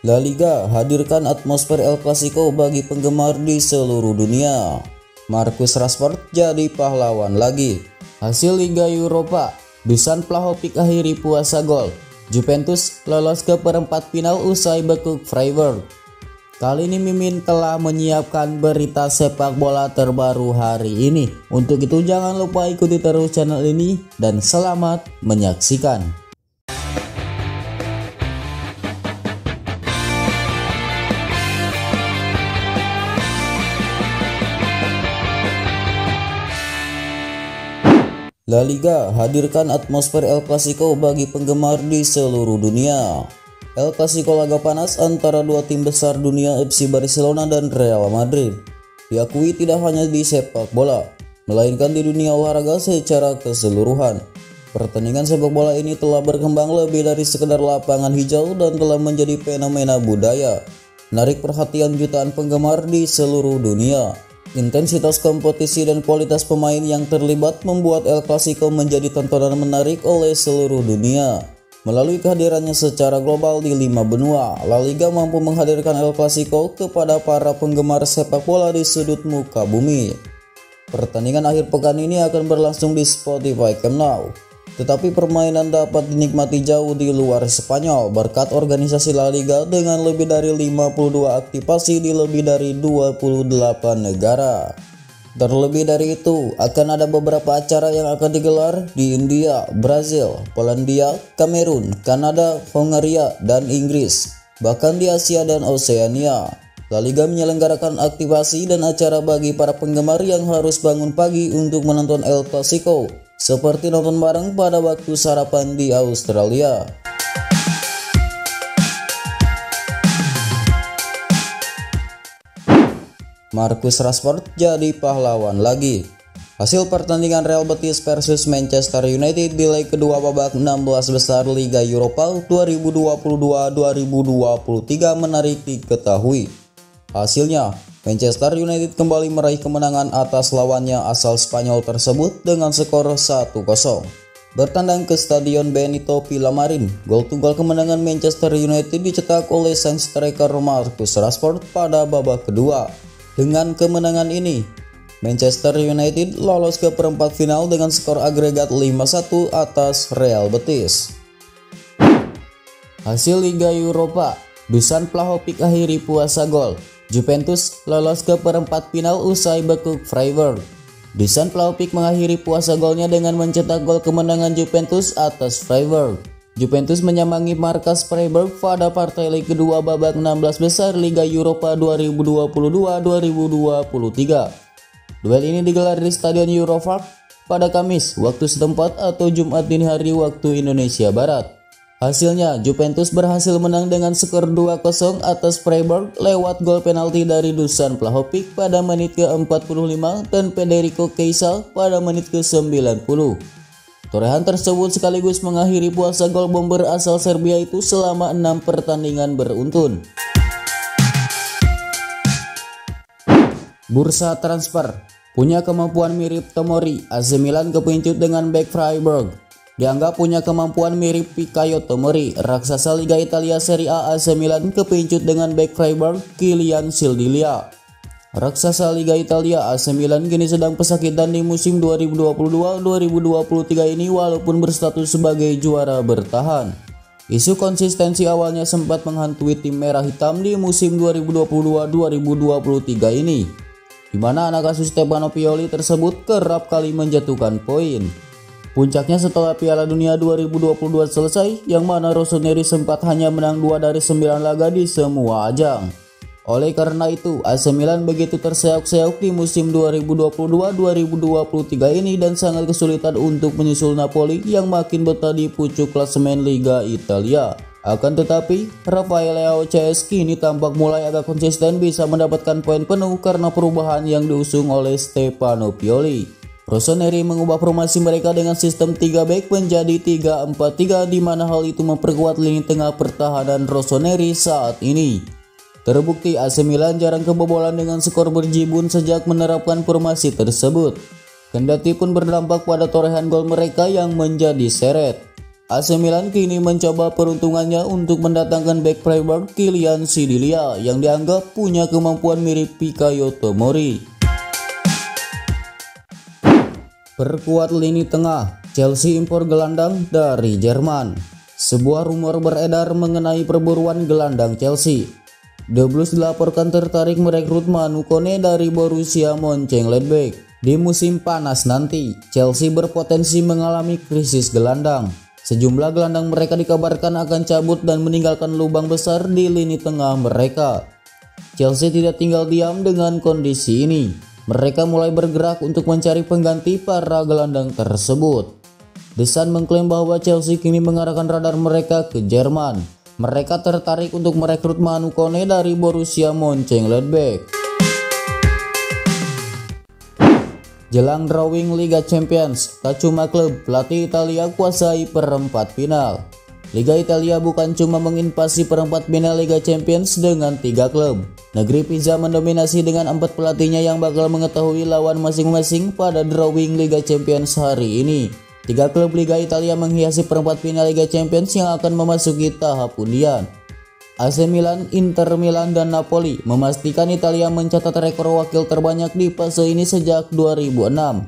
La Liga hadirkan atmosfer El Clasico bagi penggemar di seluruh dunia. Marcus Rashford jadi pahlawan lagi. Hasil Liga Eropa, Dusan Vlahovic akhiri puasa gol. Juventus lolos ke perempat final usai bekuk Freiburg. Kali ini Mimin telah menyiapkan berita sepak bola terbaru hari ini. Untuk itu jangan lupa ikuti terus channel ini dan selamat menyaksikan. La Liga hadirkan atmosfer El Clasico bagi penggemar di seluruh dunia. El Clasico laga panas antara dua tim besar dunia FC Barcelona dan Real Madrid. Diakui tidak hanya di sepak bola, melainkan di dunia olahraga secara keseluruhan. Pertandingan sepak bola ini telah berkembang lebih dari sekedar lapangan hijau dan telah menjadi fenomena budaya, menarik perhatian jutaan penggemar di seluruh dunia. Intensitas kompetisi dan kualitas pemain yang terlibat membuat El Clasico menjadi tontonan menarik oleh seluruh dunia. Melalui kehadirannya secara global di 5 benua, La Liga mampu menghadirkan El Clasico kepada para penggemar sepak bola di sudut muka bumi. Pertandingan akhir pekan ini akan berlangsung di Spotify Camp Nou. Tetapi permainan dapat dinikmati jauh di luar Spanyol berkat organisasi La Liga dengan lebih dari 52 aktivasi di lebih dari 28 negara. Terlebih dari itu, akan ada beberapa acara yang akan digelar di India, Brazil, Polandia, Kamerun, Kanada, Hongaria, dan Inggris, bahkan di Asia dan Oseania. La Liga menyelenggarakan aktivasi dan acara bagi para penggemar yang harus bangun pagi untuk menonton El Clasico, seperti nonton bareng pada waktu sarapan di Australia. Marcus Rashford jadi pahlawan lagi. Hasil pertandingan Real Betis versus Manchester United di leg kedua babak 16 besar Liga Eropa 2022-2023 menarik diketahui. Hasilnya, Manchester United kembali meraih kemenangan atas lawannya asal Spanyol tersebut dengan skor 1-0. Bertandang ke Stadion Benito Villamarin, gol kemenangan Manchester United dicetak oleh sang striker Marcus Rashford pada babak kedua. Dengan kemenangan ini, Manchester United lolos ke perempat final dengan skor agregat 5-1 atas Real Betis. Hasil Liga Eropa, Dusan Vlahovic akhiri puasa gol. Juventus lolos ke perempat final usai bekuk Freiburg. Dusan Vlahovic mengakhiri puasa golnya dengan mencetak gol kemenangan Juventus atas Freiburg. Juventus menyambangi markas Freiburg pada partai leg kedua babak 16 besar Liga Eropa 2022-2023. Duel ini digelar di Stadion Europark pada Kamis waktu setempat atau Jumat dini hari waktu Indonesia Barat. Hasilnya, Juventus berhasil menang dengan skor 2-0 atas Freiburg lewat gol penalti dari Dusan Vlahovic pada menit ke-45 dan Federico Chiesa pada menit ke-90. Torehan tersebut sekaligus mengakhiri puasa gol bomber asal Serbia itu selama 6 pertandingan beruntun. Bursa transfer punya kemampuan mirip Tomori, AC Milan kepincut dengan bek Freiburg. Dianggap punya kemampuan mirip Fikayo Tomori, raksasa Liga Italia Serie A AC Milan kepincut dengan bek Freiburg Kylian Sildilia. Raksasa Liga Italia AC Milan kini sedang pesakitan di musim 2022-2023 ini walaupun berstatus sebagai juara bertahan. Isu konsistensi awalnya sempat menghantui tim merah hitam di musim 2022-2023 ini, di mana anak asuh Stefano Pioli tersebut kerap kali menjatuhkan poin. Puncaknya setelah Piala Dunia 2022 selesai, yang mana Rossoneri sempat hanya menang 2 dari 9 laga di semua ajang. Oleh karena itu, AC Milan begitu terseok-seok di musim 2022-2023 ini dan sangat kesulitan untuk menyusul Napoli yang makin betah di pucuk klasemen Liga Italia. Akan tetapi, Rafael Leao CS kini tampak mulai agak konsisten bisa mendapatkan poin penuh karena perubahan yang diusung oleh Stefano Pioli. Rossoneri mengubah formasi mereka dengan sistem 3 back menjadi 3-4-3 di mana hal itu memperkuat lini tengah pertahanan Rossoneri saat ini. Terbukti AC Milan jarang kebobolan dengan skor berjibun sejak menerapkan formasi tersebut. Kendati pun berdampak pada torehan gol mereka yang menjadi seret. AC Milan kini mencoba peruntungannya untuk mendatangkan bek Freiburg Kylian Sidilia yang dianggap punya kemampuan mirip Fikayo Tomori. Perkuat lini tengah, Chelsea impor gelandang dari Jerman. Sebuah rumor beredar mengenai perburuan gelandang Chelsea. The Blues dilaporkan tertarik merekrut Manu Kone dari Borussia Mönchengladbach. Di musim panas nanti, Chelsea berpotensi mengalami krisis gelandang. Sejumlah gelandang mereka dikabarkan akan cabut dan meninggalkan lubang besar di lini tengah mereka. Chelsea tidak tinggal diam dengan kondisi ini. Mereka mulai bergerak untuk mencari pengganti para gelandang tersebut. The Sun mengklaim bahwa Chelsea kini mengarahkan radar mereka ke Jerman. Mereka tertarik untuk merekrut Manu Kone dari Borussia Mönchengladbach. Jelang drawing Liga Champions, tak cuma klub, pelatih Italia kuasai perempat final. Liga Italia bukan cuma menginvasi perempat final Liga Champions dengan 3 klub. Negeri Pisa mendominasi dengan 4 pelatihnya yang bakal mengetahui lawan masing-masing pada drawing Liga Champions hari ini. 3 klub Liga Italia menghiasi perempat final Liga Champions yang akan memasuki tahap undian. AC Milan, Inter Milan, dan Napoli memastikan Italia mencatat rekor wakil terbanyak di fase ini sejak 2006.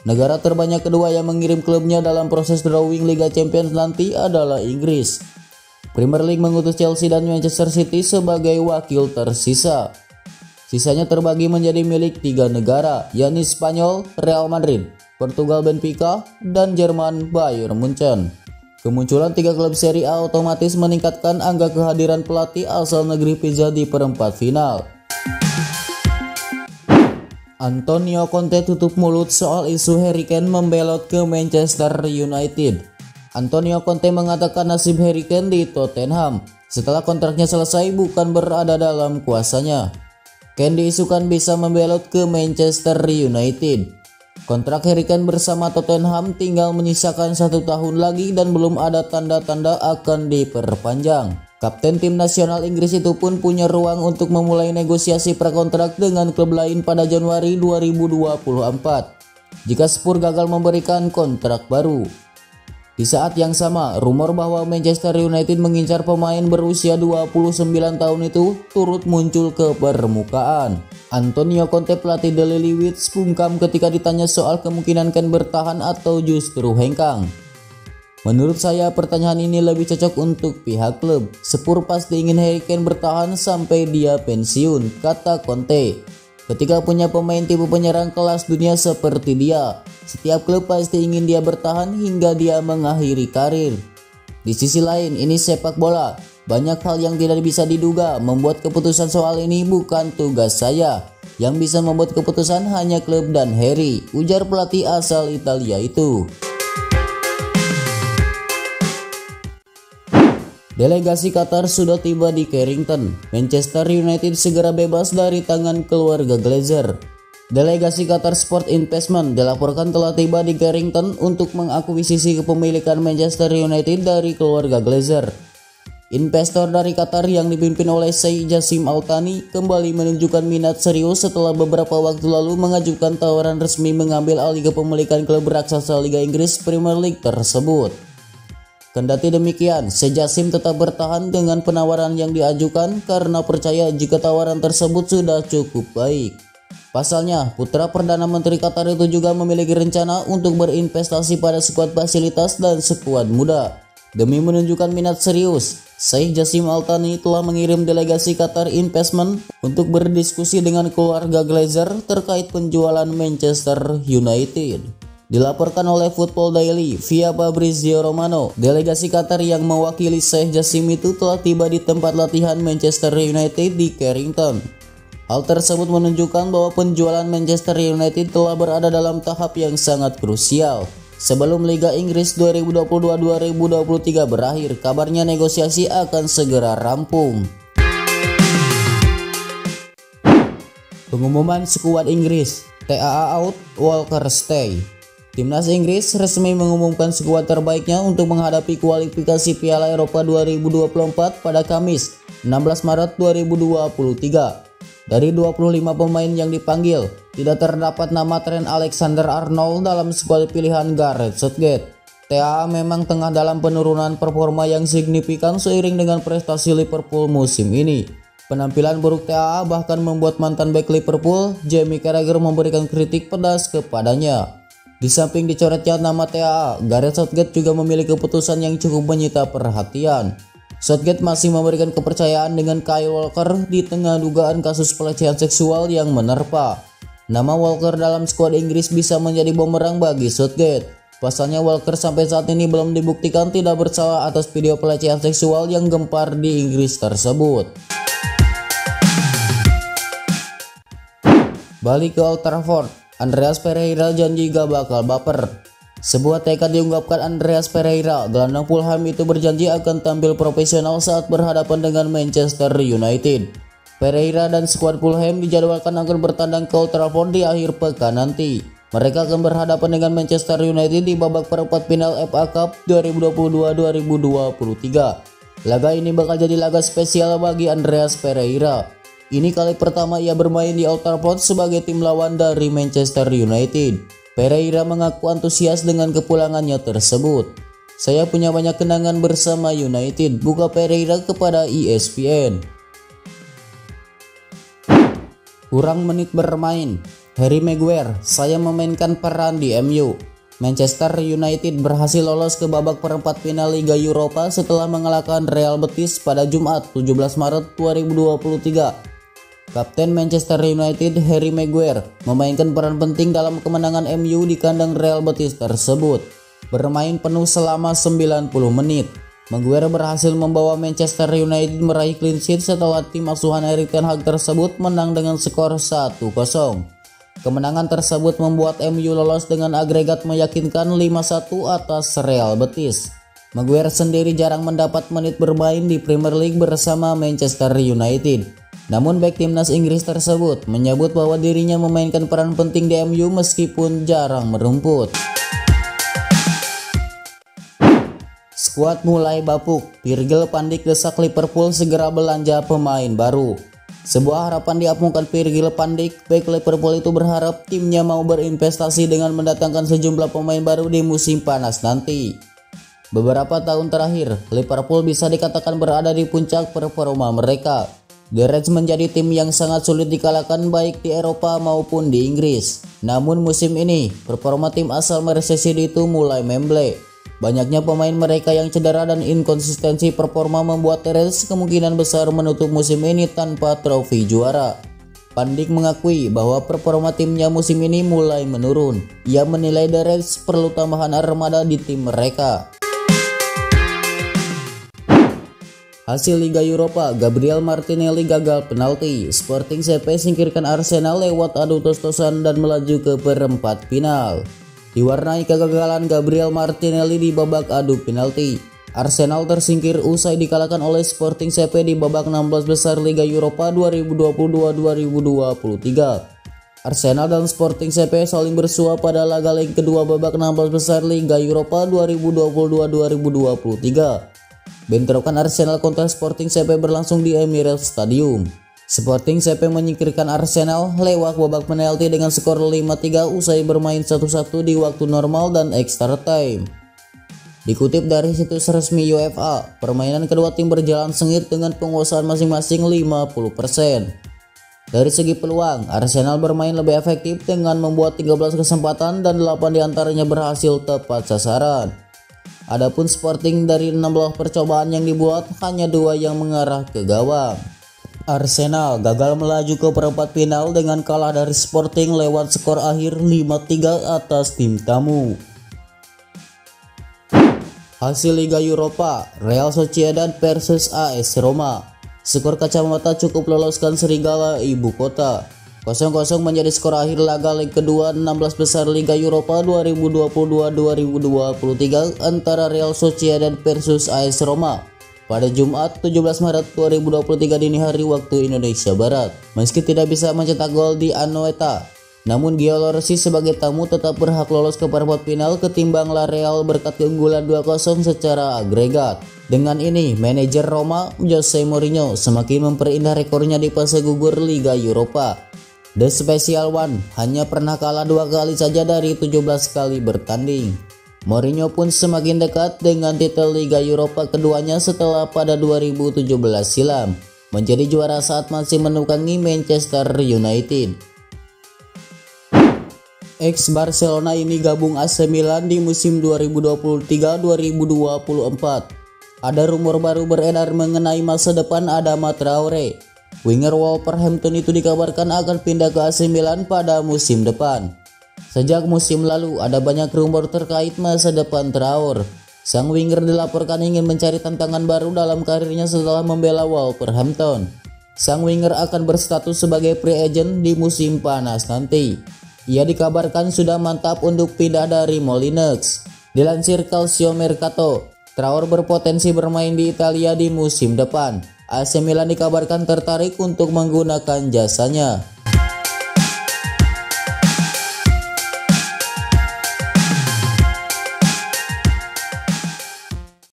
Negara terbanyak kedua yang mengirim klubnya dalam proses drawing Liga Champions nanti adalah Inggris. Premier League mengutus Chelsea dan Manchester City sebagai wakil tersisa. Sisanya terbagi menjadi milik 3 negara, yakni Spanyol, Real Madrid, Portugal Benfica, dan Jerman Bayern Munchen. Kemunculan 3 klub Serie A otomatis meningkatkan angka kehadiran pelatih asal negeri Pisa di perempat final. Antonio Conte tutup mulut soal isu Harry Kane membelot ke Manchester United. Antonio Conte mengatakan nasib Harry Kane di Tottenham setelah kontraknya selesai bukan berada dalam kuasanya. Kane diisukan bisa membelot ke Manchester United. Kontrak Harry Kane bersama Tottenham tinggal menyisakan 1 tahun lagi dan belum ada tanda-tanda akan diperpanjang. Kapten tim nasional Inggris itu pun punya ruang untuk memulai negosiasi prakontrak dengan klub lain pada Januari 2024 jika Spurs gagal memberikan kontrak baru. Di saat yang sama, rumor bahwa Manchester United mengincar pemain berusia 29 tahun itu turut muncul ke permukaan. Antonio Conte, pelatih The Lilywhits, bungkam ketika ditanya soal kemungkinan Kane bertahan atau justru hengkang. Menurut saya pertanyaan ini lebih cocok untuk pihak klub. Spurs pasti ingin Harry Kane bertahan sampai dia pensiun, kata Conte. Ketika punya pemain tipe penyerang kelas dunia seperti dia, setiap klub pasti ingin dia bertahan hingga dia mengakhiri karir. Di sisi lain, ini sepak bola. Banyak hal yang tidak bisa diduga. Membuat keputusan soal ini bukan tugas saya. Yang bisa membuat keputusan hanya klub dan Harry, ujar pelatih asal Italia itu. Delegasi Qatar sudah tiba di Carrington. Manchester United segera bebas dari tangan keluarga Glazer. Delegasi Qatar Sport Investment dilaporkan telah tiba di Carrington untuk mengakuisisi kepemilikan Manchester United dari keluarga Glazer. Investor dari Qatar yang dipimpin oleh Sheikh Jassim Al Thani kembali menunjukkan minat serius setelah beberapa waktu lalu mengajukan tawaran resmi mengambil alih kepemilikan klub raksasa Liga Inggris Premier League tersebut. Kendati demikian, Sheikh Jassim tetap bertahan dengan penawaran yang diajukan karena percaya jika tawaran tersebut sudah cukup baik. Pasalnya, putra Perdana Menteri Qatar itu juga memiliki rencana untuk berinvestasi pada skuad fasilitas dan skuad muda. Demi menunjukkan minat serius, Sheikh Jassim Al Thani telah mengirim delegasi Qatar Investment untuk berdiskusi dengan keluarga Glazer terkait penjualan Manchester United. Dilaporkan oleh Football Daily via Fabrizio Romano, delegasi Qatar yang mewakili Sheikh Jassim itu telah tiba di tempat latihan Manchester United di Carrington. Hal tersebut menunjukkan bahwa penjualan Manchester United telah berada dalam tahap yang sangat krusial. Sebelum Liga Inggris 2022-2023 berakhir, kabarnya negosiasi akan segera rampung. Pengumuman skuad Inggris, TAA out, Walker stay. Timnas Inggris resmi mengumumkan skuad terbaiknya untuk menghadapi kualifikasi Piala Eropa 2024 pada Kamis, 16 Maret 2023. Dari 25 pemain yang dipanggil, tidak terdapat nama Trent Alexander-Arnold dalam skuad pilihan Gareth Southgate. TAA memang tengah dalam penurunan performa yang signifikan seiring dengan prestasi Liverpool musim ini. Penampilan buruk TAA bahkan membuat mantan bek Liverpool, Jamie Carragher, memberikan kritik pedas kepadanya. Di samping dicoretnya nama TAA, Gareth Southgate juga memiliki keputusan yang cukup menyita perhatian. Southgate masih memberikan kepercayaan dengan Kyle Walker di tengah dugaan kasus pelecehan seksual yang menerpa. Nama Walker dalam skuad Inggris bisa menjadi bumerang bagi Southgate. Pasalnya Walker sampai saat ini belum dibuktikan tidak bersalah atas video pelecehan seksual yang gempar di Inggris tersebut. Balik ke Old Trafford, Andreas Pereira janji gak bakal baper. Sebuah tekad diungkapkan Andreas Pereira, gelandang Fulham itu berjanji akan tampil profesional saat berhadapan dengan Manchester United. Pereira dan skuad Fulham dijadwalkan akan bertandang ke Old Trafford di akhir pekan nanti. Mereka akan berhadapan dengan Manchester United di babak perempat final FA Cup 2022-2023. Laga ini bakal jadi laga spesial bagi Andreas Pereira. Ini kali pertama ia bermain di Old Trafford sebagai tim lawan dari Manchester United. Pereira mengaku antusias dengan kepulangannya tersebut. "Saya punya banyak kenangan bersama United," buka Pereira kepada ESPN. Kurang menit bermain, Harry Maguire, "Saya memainkan peran di MU." Manchester United berhasil lolos ke babak perempat final Liga Eropa setelah mengalahkan Real Betis pada Jumat 17 Maret 2023. Kapten Manchester United Harry Maguire memainkan peran penting dalam kemenangan MU di kandang Real Betis tersebut. Bermain penuh selama 90 menit. Maguire berhasil membawa Manchester United meraih clean sheet setelah tim asuhan Erik ten Hag tersebut menang dengan skor 1-0. Kemenangan tersebut membuat MU lolos dengan agregat meyakinkan 5-1 atas Real Betis. Maguire sendiri jarang mendapat menit bermain di Premier League bersama Manchester United. Namun bek timnas Inggris tersebut menyebut bahwa dirinya memainkan peran penting di MU meskipun jarang merumput. Skuad mulai bapuk, Virgil van Dijk desak Liverpool segera belanja pemain baru. Sebuah harapan diapungkan Virgil van Dijk, bek Liverpool itu berharap timnya mau berinvestasi dengan mendatangkan sejumlah pemain baru di musim panas nanti. Beberapa tahun terakhir, Liverpool bisa dikatakan berada di puncak performa mereka. The Reds menjadi tim yang sangat sulit dikalahkan baik di Eropa maupun di Inggris. Namun musim ini, performa tim asal Merseyside itu mulai memble. Banyaknya pemain mereka yang cedera dan inkonsistensi performa membuat The Reds kemungkinan besar menutup musim ini tanpa trofi juara. Van Dijk mengakui bahwa performa timnya musim ini mulai menurun. Ia menilai The Reds perlu tambahan armada di tim mereka. Hasil Liga Eropa, Gabriel Martinelli gagal penalti. Sporting CP singkirkan Arsenal lewat adu tos-tosan dan melaju ke perempat final. Diwarnai kegagalan Gabriel Martinelli di babak adu penalti. Arsenal tersingkir usai dikalahkan oleh Sporting CP di babak 16 besar Liga Eropa 2022-2023. Arsenal dan Sporting CP saling bersua pada laga leg kedua babak 16 besar Liga Eropa 2022-2023. Bentrokan Arsenal kontra Sporting CP berlangsung di Emirates Stadium. Sporting CP menyingkirkan Arsenal lewat babak penalti dengan skor 5-3 usai bermain 1-1 di waktu normal dan extra time. Dikutip dari situs resmi UEFA, permainan kedua tim berjalan sengit dengan penguasaan masing-masing 50%. Dari segi peluang, Arsenal bermain lebih efektif dengan membuat 13 kesempatan dan 8 diantaranya berhasil tepat sasaran. Adapun Sporting dari 16 percobaan yang dibuat, hanya 2 yang mengarah ke gawang. Arsenal gagal melaju ke perempat final dengan kalah dari Sporting lewat skor akhir 5-3 atas tim tamu. Hasil Liga Eropa, Real Sociedad versus AS Roma. Skor kacamata cukup loloskan Serigala ibu kota. 0-0 menjadi skor akhir laga leg kedua 16 besar Liga Eropa 2022-2023 antara Real Sociedad versus AS Roma pada Jumat 17 Maret 2023 dini hari waktu Indonesia Barat. Meski tidak bisa mencetak gol di Anoeta, namun Giallorsi sebagai tamu tetap berhak lolos ke perempat final ketimbang La Real berkat keunggulan 2-0 secara agregat. Dengan ini, manajer Roma Jose Mourinho semakin memperindah rekornya di fase gugur Liga Eropa. The Special One hanya pernah kalah 2 kali saja dari 17 kali bertanding. Mourinho pun semakin dekat dengan titel Liga Eropa keduanya setelah pada 2017 silam menjadi juara saat masih menukangi Manchester United. Ex Barcelona ini gabung AC Milan di musim 2023-2024. Ada rumor baru beredar mengenai masa depan Adama Traore. Winger Wolverhampton itu dikabarkan akan pindah ke AC Milan pada musim depan. Sejak musim lalu ada banyak rumor terkait masa depan Traore. Sang winger dilaporkan ingin mencari tantangan baru dalam karirnya setelah membela Wolverhampton. Sang winger akan berstatus sebagai free agent di musim panas nanti. Ia dikabarkan sudah mantap untuk pindah dari Molineux. Dilansir Calcio Mercato, Traore berpotensi bermain di Italia di musim depan. AC Milan dikabarkan tertarik untuk menggunakan jasanya.